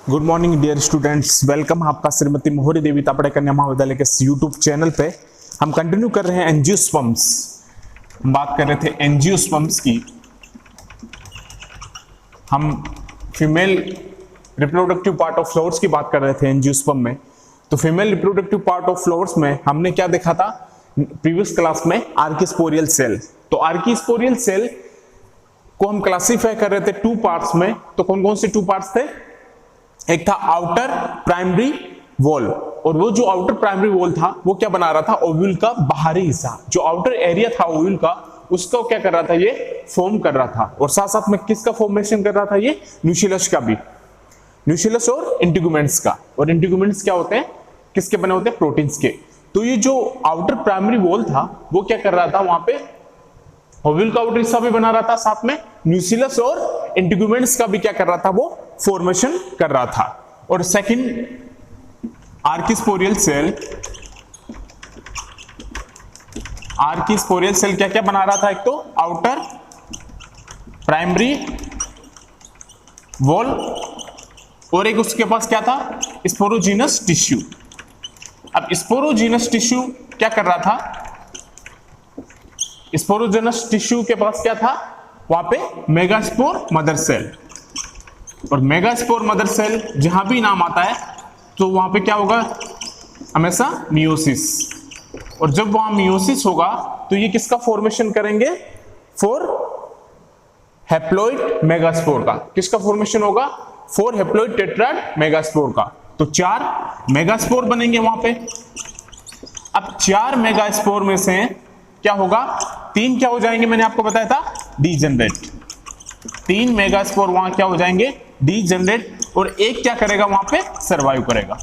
Good morning dear students, welcome आपका श्रीमती मोहरी देवी तापड़े कन्या महाविद्यालय के यूट्यूब चैनल पे। हम कंटिन्यू कर रहे हैं एंजियोस्पर्म्स। हम बात कर रहे थे एंजियोस्पर्म्स की। हम female reproductive part of flowers की बात कर रहे थे एंजियोस्पर्म में। तो female reproductive part of flowers में हमने क्या देखा था प्रीवियस क्लास में? Archesporial cell. तो आर्किस्पोरियल सेल को हम क्लासिफाई कर रहे थे टू पार्ट्स में। तो कौन कौन से टू पार्ट्स थे? एक था आउटर प्राइमरी वॉल, और वो जो आउटर प्राइमरी वॉल था वो क्या बना रहा था? ओव्यूल का बाहरी हिस्सा, जो आउटर एरिया था ओव्यूल का, उसको क्या कर रहा था? ये फॉर्म कर रहा था। और साथ साथ में किसका फॉर्मेशन कर रहा था? ये न्यूक्लियस का भी, न्यूक्लियस और इंटीग्यूमेंट्स का। और इंटीग्यूमेंट्स क्या होते हैं? किसके बने होते हैं? प्रोटीन्स के। तो ये जो आउटर प्राइमरी वॉल था वो क्या कर रहा था? वहां पे ओव्यूल का आउटर हिस्सा भी बना रहा था, साथ में न्यूक्लियस और इंटीग्यूमेंट्स का भी क्या कर रहा था? वो फॉर्मेशन कर रहा था। और second archesporial cell, archesporial cell क्या क्या बना रहा था? एक तो आउटर प्राइमरी वॉल, और एक उसके पास क्या था? Sporogenous tissue. अब स्पोरोजीनस टिश्यू क्या कर रहा था? स्पोरोजीनस टिश्यू के पास क्या था? वहां पे मेगास्पोर मदर सेल। और मेगास्पोर मदर सेल जहां भी नाम आता है तो वहां पे क्या होगा? हमेशा मियोसिस। और जब वहां मियोसिस होगा तो ये किसका फॉर्मेशन करेंगे? फॉर हैप्लॉइड मेगास्पोर का। किसका फॉर्मेशन होगा? फॉर हैप्लॉइड टेट्राड मेगास्पोर का। तो 4 मेगास्पोर बनेंगे वहां पे। अब 4 मेगास्पोर में से क्या होगा? 3 क्या हो जाएंगे? मैंने आपको बताया था डीजनरेट। 3 मेगास्पोर वहां क्या हो जाएंगे? डीजनरेट। और एक क्या करेगा? वहां पे सर्वाइव करेगा।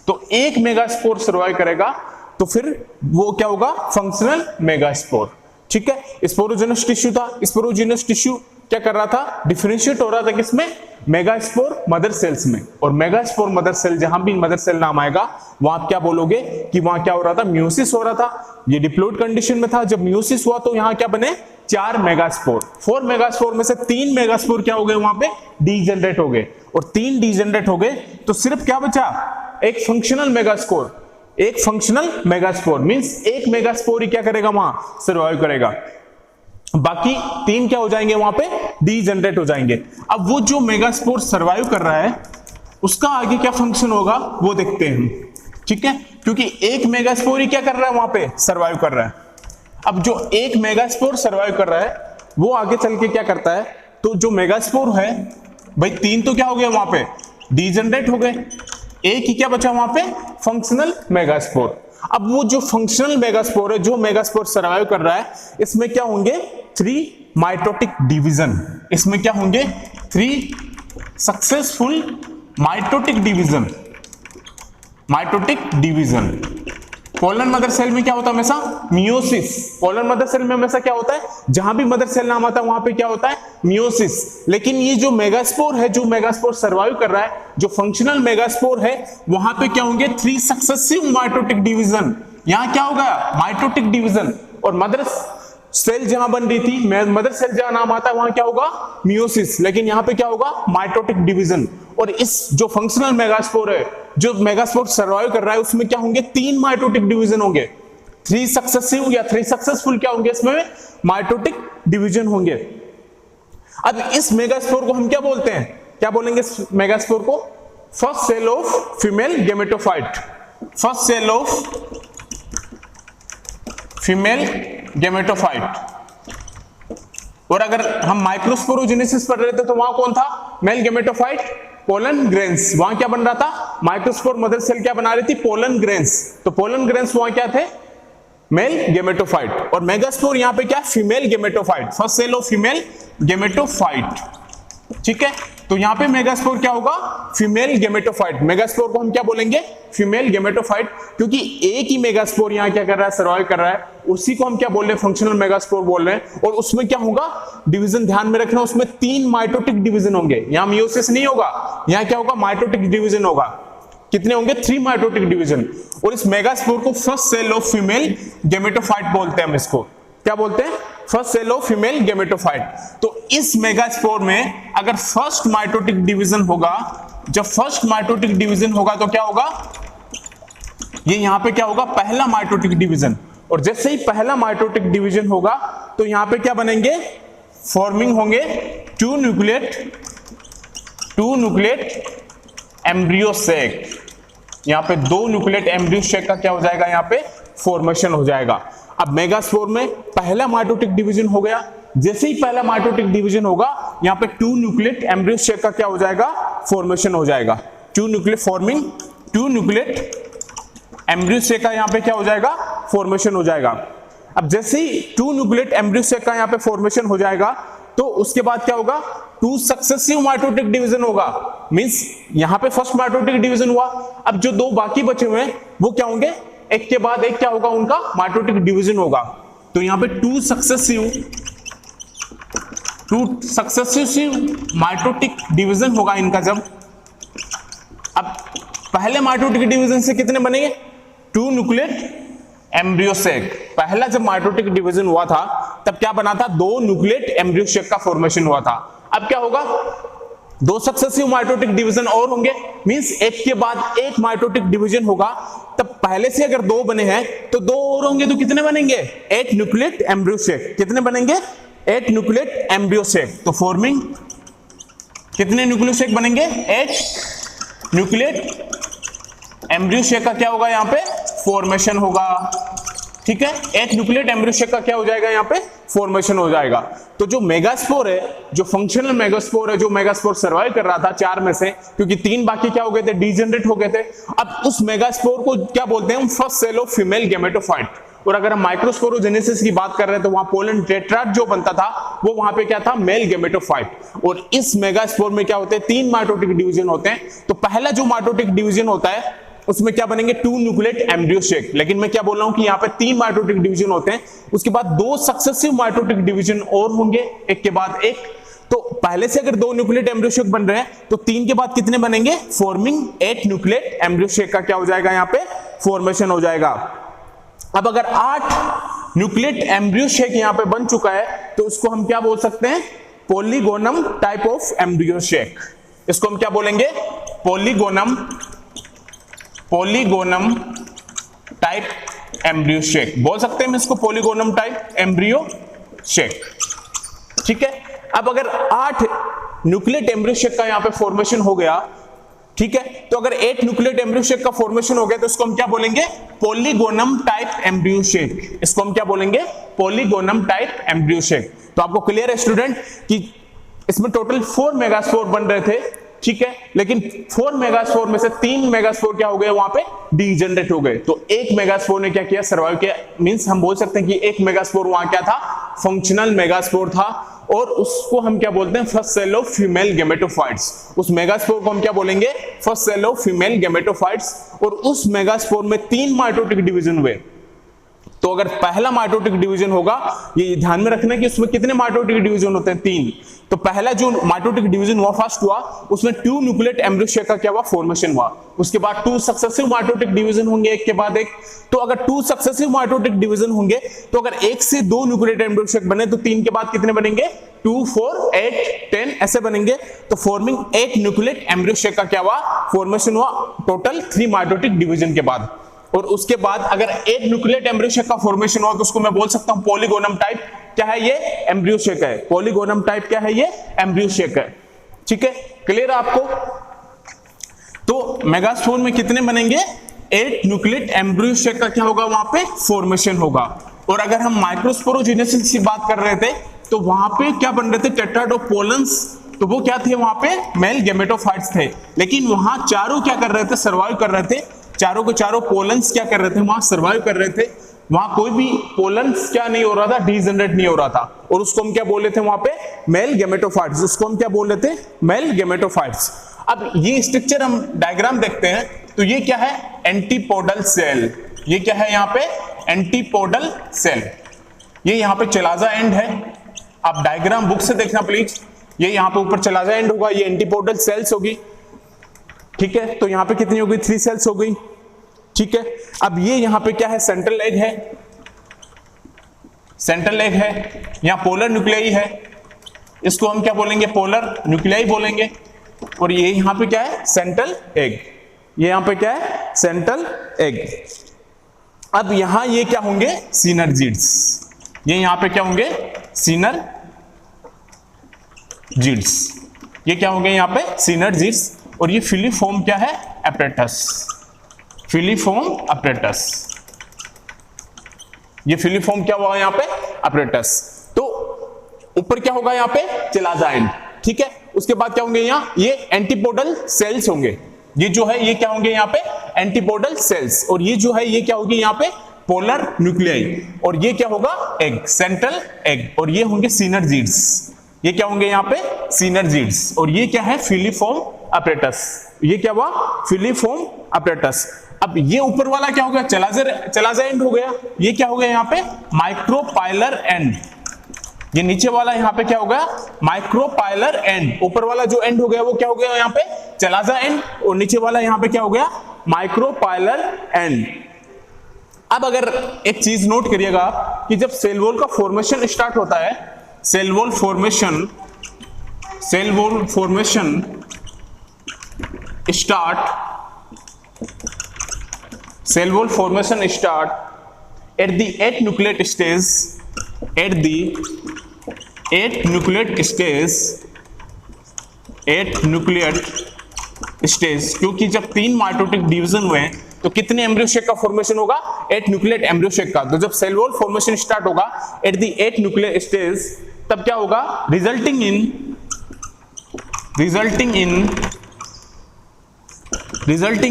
तो एक मेगास्पोर सर्वाइव करेगा तो फिर वो क्या होगा? Functional megaspore. ठीक है। स्पोरोजेनस टिश्यू था, स्पोरोजेनस टिश्यू क्या कर रहा था? डिफरेंशिएट हो रहा था किसमें? मेगास्पोर मदर सेल्स में। और मेगास्पोर मदर सेल, जहां भी मदर सेल नाम आएगा वहां आप क्या बोलोगे कि वहां क्या हो रहा था? म्यूसिस हो रहा था। ये डिप्लॉइड कंडीशन में था। जब म्यूसिस हुआ तो यहां क्या बने? 4 मेगास्पोर। 4 मेगास्पोर में से 3 मेगास्पोर क्या हो गए? वहां पे डीजनरेट हो गए। और 3 डीजनरेट हो गए तो सिर्फ क्या बचा? एक फंक्शनल मेगास्पोर। एक फंक्शनल मेगास्पोर मींस एक मेगास्पोर ही क्या करेगा? वहां सर्वाइव करेगा। बाकी 3 क्या हो जाएंगे? वहां पे डीजनरेट हो जाएंगे। अब वो जो मेगास्पोर सर्वाइव कर रहा है उसका आगे क्या फंक्शन होगा वो देखते हैं हम। ठीक है, क्योंकि एक मेगास्पोर ही क्या कर रहा है? वहां पे सर्वाइव कर रहा है। अब जो एक मेगास्पोर सर्वाइव कर रहा है वो आगे चल के क्या करता है? तो जो मेगास्पोर है भाई 3 तो क्या हो गया? वहां पे डीजनरेट हो गए। एक ही क्या बचा वहां पे? Functional megaspore. अब वो जो फंक्शनल मेगास्पोर है, जो मेगास्पोर सर्वाइव कर रहा है, इसमें क्या होंगे? 3 माइटोटिक डिवीजन। इसमें क्या होंगे? 3 successful mitotic division. Mitotic division. Pollen mother cell में क्या होता है? हमेशा मियोसिस। पोलन मदर सेल में हमेशा क्या होता है? जहां भी मदर सेल नाम आता है वहां पे क्या होता है? मियोसिस। लेकिन ये जो मेगास्पोर है, जो मेगास्पोर सर्वाइव कर रहा है, जो फंक्शनल मेगास्पोर है, वहां पे क्या होंगे? 3 सक्सेसिव माइटोटिक डिवीजन। यहां क्या होगा? Mitotic division. और मदर सेल जहां बन रही थी, मदर सेल जहां नाम आता है वहां क्या होगा? मियोसिस। लेकिन यहां पे क्या होगा? Mitotic division. और इस जो फंक्शनल मेगास्पोर है, जो मेगास्पोर सर्वाइव कर रहा है, उसमें क्या होंगे? 3 माइटोटिक डिवीजन होंगे। 3 सक्सेसिव या 3 सक्सेसफुल क्या होंगे? इसमें माइटोटिक डिवीजन होंगे। अब इस मेगास्पोर को हम क्या बोलते हैं? क्या बोलेंगे इस मेगास्पोर को? First cell of female gametophyte. First cell of female gametophyte. और अगर हम माइक्रोस्पोरोजेनेसिस पढ़ रहे थे तो वहां कौन था? Mail gametophyte, pollen grains. वहां क्या बन रहा था? माइक्रोस्पोर मदर सेल क्या बना रही थी? Pollen grains. तो पोलन ग्रेन्स वहां क्या थे? Mail gametophyte. और मेगास्पोर यहां पे क्या? Female gametophyte. First cell of female gametophyte. ठीक है, तो यहां पे मेगास्पोर क्या होगा? Female gametophyte. मेगास्पोर को हम क्या बोलेंगे? Female gametophyte. क्योंकि एक ही मेगास्पोर यहां क्या कर रहा है? सर्वाइव कर रहा है। उसी को हम क्या बोल रहे हैं? फंक्शनल मेगास्पोर बोल रहे हैं। और उसमें क्या होगा? डिवीजन ध्यान में रखना, उसमें 3 माइटोटिक डिवीजन होंगे। यहां मियोसिस नहीं होगा, यहां क्या होगा? माइटोटिक डिवीजन होगा। कितने होंगे? 3 माइटोटिक डिवीजन। और इस मेगास्पोर को first cell of female gametophyte बोलते हैं। हम इसको क्या बोलते हैं? First cell of female gametophyte. तो इस मेगास्पोर में अगर फर्स्ट माइटोटिक डिवीजन होगा जब फर्स्ट माइटोटिक डिवीजन होगा तो क्या होगा, ये यहां पे क्या होगा, पहला माइटोटिक डिवीजन। और जैसे ही पहला माइटोटिक डिवीजन होगा तो यहां पे क्या बनेंगे, फॉर्मिंग होंगे टू न्यूक्लिएट एम्ब्रियो सेक। यहां पे दो न्यूक्लिएट एम्ब्रियो सेक का क्या हो जाएगा, यहां पे फॉर्मेशन हो जाएगा। अब मेगास्पोर में पहला माइटोटिक डिवीजन हो गया, जैसे ही पहला माइटोटिक डिवीजन होगा यहां पे टू न्यूक्लिएट एम्ब्रियो सेक का क्या हो जाएगा, फॉर्मेशन हो जाएगा। टू न्यूक्लिएट एम्ब्रियो सेक का यहां पे क्या हो जाएगा, फॉर्मेशन हो जाएगा। अब जैसे ही टू न्यूक्लिएट एम्ब्रियो सेक का यहां पे फॉर्मेशन हो जाएगा तो उसके बाद क्या होगा, टू सक्सेसिव माइटोटिक डिवीजन होगा। मींस यहां पे फर्स्ट माइटोटिक डिवीजन हुआ, अब जो दो बाकी बचे हुए हैं वो क्या होंगे, एक के बाद एक क्या होगा, उनका माइटोटिक डिवीजन होगा। तो यहां पे टू सक्सेसिव माइटोटिक डिवीजन होगा इनका। जब अब पहले माइटोटिक डिवीजन से कितने बनेंगे, टू न्यूक्लिएट एम्ब्रियो सेक। पहला जब माइटोटिक डिवीजन हुआ था तब क्या बना था, दो न्यूक्लिएट एम्ब्रियो सेक का फॉर्मेशन हुआ था। अब क्या होगा, दो सक्सेसिव माइटोटिक डिवीजन और होंगे, मींस एक के बाद एक माइटोटिक डिवीजन होगा। तब पहले से अगर दो बने हैं तो दो और होंगे तो कितने बनेंगे, 8 न्यूक्लिएट एम्ब्रियो सेक। कितने बनेंगे, 8 न्यूक्लिएट एम्ब्रियो सेक। तो फॉर्मिंग कितने न्यूक्लियो सेक बनेंगे, 8 न्यूक्लिएट एम्ब्रियो सेक का क्या होगा, यहां पे फॉर्मेशन होगा। ठीक है, 8 न्यूक्लिएट एम्ब्रियो सेक का क्या हो जाएगा, यहां पे फॉर्मेशन हो जाएगा। तो जो मेगास्पोर है, जो फंक्शनल मेगास्पोर है, जो मेगास्पोर सर्वाइव कर रहा था 4 में से, क्योंकि 3 बाकी क्या हो गए थे, डीजेनरेट हो गए थे। अब उस मेगास्पोर को क्या बोलते हैं हम, first cell of female gametophyte. और अगर हम माइक्रोस्पोरोजेनेसिस की बात कर रहे हैं तो वहां पोलन टेट्राड जो बनता था वो वहां पे क्या था, मेल गैमेटोफाइट। और इस मेगास्पोर में क्या होते हैं, 3 माइटोटिक डिवीजन होते हैं। तो पहला जो माइटोटिक डिवीजन होता है उसमें क्या बनेंगे, टू न्यूक्लिएट एम्ब्रियो सेक। लेकिन मैं क्या बोल रहा हूं कि यहाँ पे 3 माइटोटिक डिवीजन होते हैं, उसके बाद 2 सक्सेसिव माइटोटिक डिवीजन और होंगे एक के बाद एक। तो पहले से अगर 2 न्यूक्लिएट एम्ब्रियो सेक बन रहे हैं तो 3 के बाद कितने बनेंगे, फॉर्मिंग 8 न्यूक्लिएट एम्ब्रियो सेक का क्या हो जाएगा, यहाँ पे फॉर्मेशन हो जाएगा। अब अगर 8 न्यूक्लिएट एम्ब्रियो सेक यहाँ पे बन चुका है तो उसको हम क्या बोल सकते हैं, polygonum type of embryo sac. इसको हम क्या बोलेंगे, पॉलीगोनम टाइप एम्ब्रियो शेक बोल सकते हैं हम इसको, पॉलीगोनम टाइप एम्ब्रियो शेक। ठीक है, अब अगर 8 न्यूक्लिएट एम्ब्रियो शेक का यहां पे फॉर्मेशन हो गया, ठीक है, तो अगर 8 न्यूक्लिएट एम्ब्रियो शेक का फॉर्मेशन हो गया तो इसको हम क्या बोलेंगे, पॉलीगोनम टाइप एम्ब्रियो शेक। इसको हम क्या बोलेंगे, पॉलीगोनम टाइप एम्ब्रियो शेक। तो आपको क्लियर है स्टूडेंट कि इसमें टोटल 4 मेगास्पोर बन रहे थे, ठीक है, लेकिन 4 मेगास्पोर में से 3 मेगास्पोर क्या हो गए, वहां पे डीजेनरेट हो गए। तो एक मेगास्पोर ने क्या किया, सर्वाइव किया। मींस हम बोल सकते हैं कि एक मेगास्पोर वहां क्या था, फंक्शनल मेगास्पोर था। और उसको हम क्या बोलते हैं, first cell of female gametophytes. उस मेगास्पोर को हम क्या बोलेंगे, first cell of female gametophytes. और उस मेगास्पोर में 3 माइटोटिक डिवीजन हुए। तो अगर पहला माइटोटिक डिवीजन होगा, ये ध्यान में रखना कि उसमें कितने माइटोटिक डिवीजन होते हैं, 3। तो पहला जो माइटोटिक डिवीजन हुआ, फर्स्ट हुआ, उसमें 2 न्यूक्लिएट एम्ब्रियो शेक का क्या हुआ, फॉर्मेशन हुआ। उसके बाद 2 सक्सेसिव माइटोटिक डिवीजन होंगे एक के बाद एक। तो अगर 2 सक्सेसिव माइटोटिक डिवीजन होंगे तो अगर 1 से 2 न्यूक्लिएट एम्ब्रियो शेक बने तो 3 के बाद कितने बनेंगे, 2, 4, 8, 10 ऐसे बनेंगे। तो फॉर्मिंग 8 न्यूक्लिएट एम्ब्रियो शेक का क्या हुआ, फॉर्मेशन हुआ टोटल 3 माइटोटिक डिवीजन के बाद। और उसके बाद अगर 8 न्यूक्लिएट एम्ब्रियो शेक का फॉर्मेशन हुआ तो उसको मैं बोल सकता हूं पॉलीगोनम टाइप क्या है, ये एम्ब्रियो शेक है। पॉलीगोनम टाइप क्या है, ये एम्ब्रियो शेक है। ठीक है, क्लियर है आपको। तो मेगास्पोर में कितने बनेंगे, 8 न्यूक्लिएट एम्ब्रियो शेक का क्या होगा, वहां पे फॉर्मेशन होगा। और अगर हम माइक्रोस्पोरोजेनेसिस की बात कर रहे थे तो वहां पे क्या बन रहे थे, टेट्राड ऑफ पोलन्स। तो वो क्या थे, वहां पे मेल गैमेटोफाइट्स थे। लेकिन वहां चारों क्या कर रहे थे, सर्वाइव कर रहे थे। चारों के चारों पोलन्स क्या कर रहे थे, वहां सर्वाइव कर रहे थे। वहां कोई भी पोलन्स क्या नहीं हो रहा था, डीजेनरेट नहीं हो रहा था। और उसको हम क्या बोल रहे थे, वहां पे मेल गैमेटोफाइट्स। उसको हम क्या बोल रहे थे, मेल गैमेटोफाइट्स। अब ये स्ट्रक्चर हम डायग्राम देखते हैं तो ये क्या है, एंटीपोडल सेल। ये क्या है, यहाँ पे एंटीपोडल सेल। ये यहाँ पे चलाजा एंड है। आप डायग्राम बुक से देखना प्लीज। ये यहाँ पे ऊपर चलाजा एंड होगा, ये एंटीपोडल सेल्स होगी। ठीक है, तो यहां पे कितनी हो गई, 3 सेल्स हो गई। ठीक है, अब ये यहां पे क्या है, सेंट्रल एग है। सेंट्रल एग है, यहां पोलर न्यूक्लियाई है। इसको हम क्या बोलेंगे, पोलर न्यूक्लियाई बोलेंगे। और ये यहाँ पे क्या है, सेंट्रल एग। ये यहाँ पे क्या है, सेंट्रल एग। अब यहां ये क्या होंगे, सिनर्जिड्स। ये यहां पे क्या होंगे, सिनर्जिड्स। ये क्या होंगे यहाँ पे, सिनर्जिड्स। और ये फिलीफॉर्म क्या है, अपरेटस। Filiform apparatus. ये फिलीफॉर्म क्या हुआ यहाँ पे, अपरेटस। तो ऊपर क्या होगा यहाँ पे, चिलाजा एंड, ठीक है। उसके बाद क्या होंगे यहाँ, ये एंटीपोडल सेल्स होंगे। ये जो है ये क्या होंगे यहाँ पे, एंटीपोडल सेल्स। और ये जो है ये क्या होगी यहाँ पे, पोलर न्यूक्लियाई। और ये क्या होगा, एग, सेंट्रल एग। और ये होंगे सिनर्जिड्स। ये क्या होंगे यहाँ पे, सिनर्जिड्स। और ये क्या है, फिलीफॉर्म अपरेटस। ये क्या हुआ, फिलीफॉर्म अपरेटस। अब ये ऊपर वाला क्या हो गया, चलाजा एंड हो गया। ये क्या हो गया यहाँ पे, माइक्रोपाइलर एंड। ये नीचे वाला यहाँ पे क्या हो गया, माइक्रोपाइलर एंड। ऊपर वाला जो एंड हो गया वो क्या हो गया यहाँ पे, चलाजा एंड। और नीचे वाला यहाँ पे क्या हो गया, माइक्रोपाइलर एंड। अब अगर एक चीज नोट करिएगा आप कि जब सेल वॉल का फॉर्मेशन स्टार्ट होता है, cell wall formation start at the 8 nucleate stage, क्योंकि जब 3 माइटोटिक डिवीजन हुए तो कितने एम्ब्रियो शेक का फॉर्मेशन होगा, 8 न्यूक्लिएट एम्ब्रियो शेक का। तो जब सेल वॉल फॉर्मेशन स्टार्ट होगा एट द 8 न्यूक्लिएट स्टेज, तब क्या होगा, resulting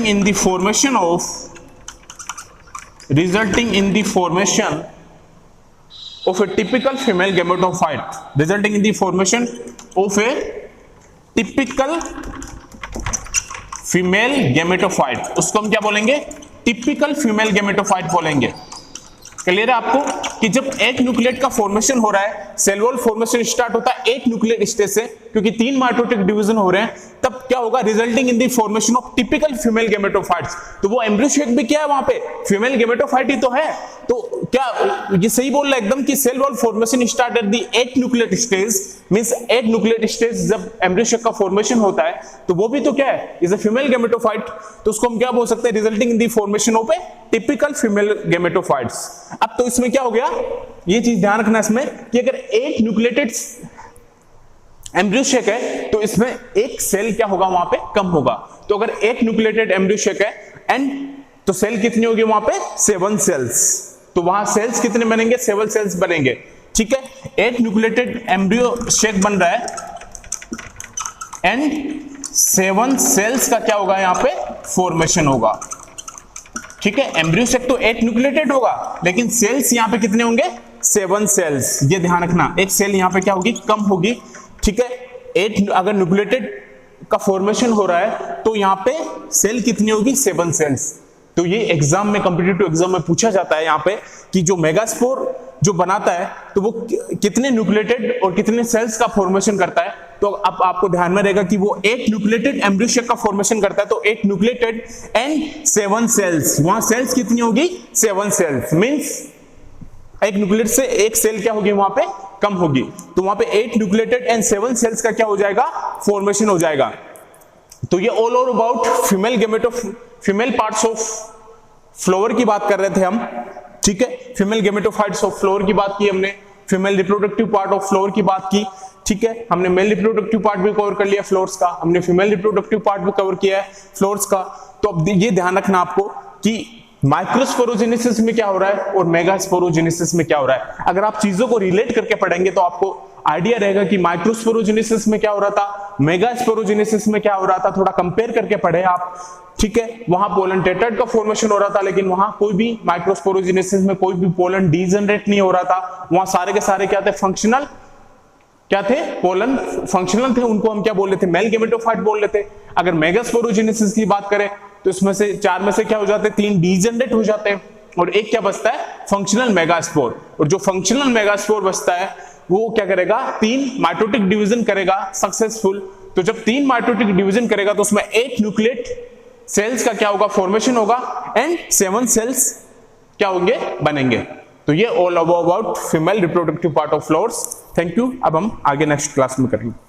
in the formation of a typical female gametophyte, उसको हम क्या बोलेंगे, टिपिकल फीमेल गेमेटोफाइट बोलेंगे। क्लियर है आपको कि जब एक न्यूक्लिएट का फॉर्मेशन हो रहा है, सेल वॉल फॉर्मेशन स्टार्ट होता है 8 न्यूक्लिएट स्टेज से, क्योंकि 3 माइटोटिक डिवीजन हो रहे हैं, तब क्या होगा, resulting in the formation of typical female gametophytes. तो वो एम्ब्रियो शेक भी क्या है, वहां पे फीमेल गेमेटोफाइट ही तो है। तो क्या ये सही बोल रहा है एकदम कि cell wall formation start at the 8 nucleate stage, means 8 nucleate stage जब एम्ब्रियो शेक का फॉर्मेशन होता है तो वो भी तो क्या है, इज अ फीमेल गेमेटोफाइट। तो उसको हम क्या बोल सकते हैं, resulting in the formation of A typical female gametophytes. अब तो इसमें क्या हो गया, ये चीज ध्यान रखना इसमें कि अगर 8 न्यूक्लिएटेड एम्ब्रियो शेक है तो इसमें एक सेल क्या होगा, वहां पे कम होगा। तो अगर 8 न्यूक्लिएटेड एम्ब्रियो शेक है एंड तो सेल कितनी होगी वहां पे, 7 सेल्स। तो वहां सेल्स कितने बनेंगे, 7 सेल्स बनेंगे, ठीक है। 8 न्यूक्लिएटेड एम्ब्रियो शेक बन रहा है एंड 7 सेल्स का क्या होगा, यहाँ पे फॉर्मेशन होगा, ठीक है। एम्ब्रियो शेक तो 8 न्यूक्लिएटेड होगा, लेकिन सेल्स यहाँ पे कितने होंगे, 7 सेल्स। ये ध्यान रखना, एक सेल यहाँ पे क्या होगी, कम होगी, ठीक है। 8 अगर न्यूक्लिएटेड का फॉर्मेशन हो रहा है तो यहाँ पे सेल कितनी होगी, 7 सेल्स। तो ये एग्जाम में, कॉम्पिटिटिव एग्जाम में पूछा जाता है यहाँ पे कि जो मेगास्पोर जो बनाता है तो वो कितने न्यूक्लिएटेड और कितने सेल्स का फॉर्मेशन करता है। तो अब आपको ध्यान में रहेगा कि वो 8 न्यूक्लिएटेड एम्ब्रियो शेक का फॉर्मेशन करता है, तो 8 न्यूक्लिएटेड एंड 7 सेल्स। वहां सेल्स कितनी होगी, 7 सेल्स। मींस एक न्यूक्लिएट से एक सेल क्या होगी, वहां पे कम होगी। तो वहां पे 8 न्यूक्लिएटेड एंड 7 सेल्स का क्या हो जाएगा, फॉर्मेशन हो जाएगा। तो ये all over about female parts of flower की बात कर रहे थे हम, ठीक है। फीमेल गेमेटोफाइट्स ऑफ फ्लावर की बात की हमने, female reproductive part of flower की बात की, ठीक है। हमने मेल रिप्रोडक्टिव पार्ट भी कवर कर लिया फ्लोर्स का, हमने फीमेल रिप्रोडक्टिव पार्ट भी कवर किया है फ्लोर्स का। तो अब ये ध्यान रखना आपको कि माइक्रोस्पोरोजेनेसिस में क्या हो रहा है और मेगास्पोरोजेनेसिस में क्या हो रहा है। अगर आप चीजों को रिलेट करके पढ़ेंगे तो आपको आइडिया रहेगा कि माइक्रोस्पोरोजेनेसिस में क्या हो रहा था, मेगास्पोरोजेनेसिस में क्या हो रहा था, थोड़ा कंपेयर करके पढ़े आप, ठीक है। वहां पोलन टेट्राइड का फॉर्मेशन हो रहा था, लेकिन वहां कोई भी माइक्रोस्पोरोजेनेसिस में कोई भी पोलन डीजनरेट नहीं हो रहा था। वहां सारे के सारे क्या थे, फंक्शनल क्या थे, पोलन फंक्शनल थे, उनको हम क्या बोल रहे थे, मेल गेमेटोफाइट बोल रहे थे। अगर मेगास्पोरोजेनेसिस की बात करें तो इसमें से 4 में से क्या हो जाते हैं, 3 डीजनरेट हो जाते हैं और एक क्या बचता है, फंक्शनल मेगास्पोर। और जो फंक्शनल मेगास्पोर बचता है वो क्या करेगा, 3 माइटोटिक डिवीजन करेगा सक्सेसफुल। तो जब 3 माइटोटिक डिवीजन करेगा तो उसमें 8 न्यूक्लिएट सेल्स का क्या होगा, फॉर्मेशन होगा एंड 7 सेल्स क्या होंगे, बनेंगे। तो ये all about female reproductive part of flowers. Thank you. अब हम आगे नेक्स्ट क्लास में करेंगे।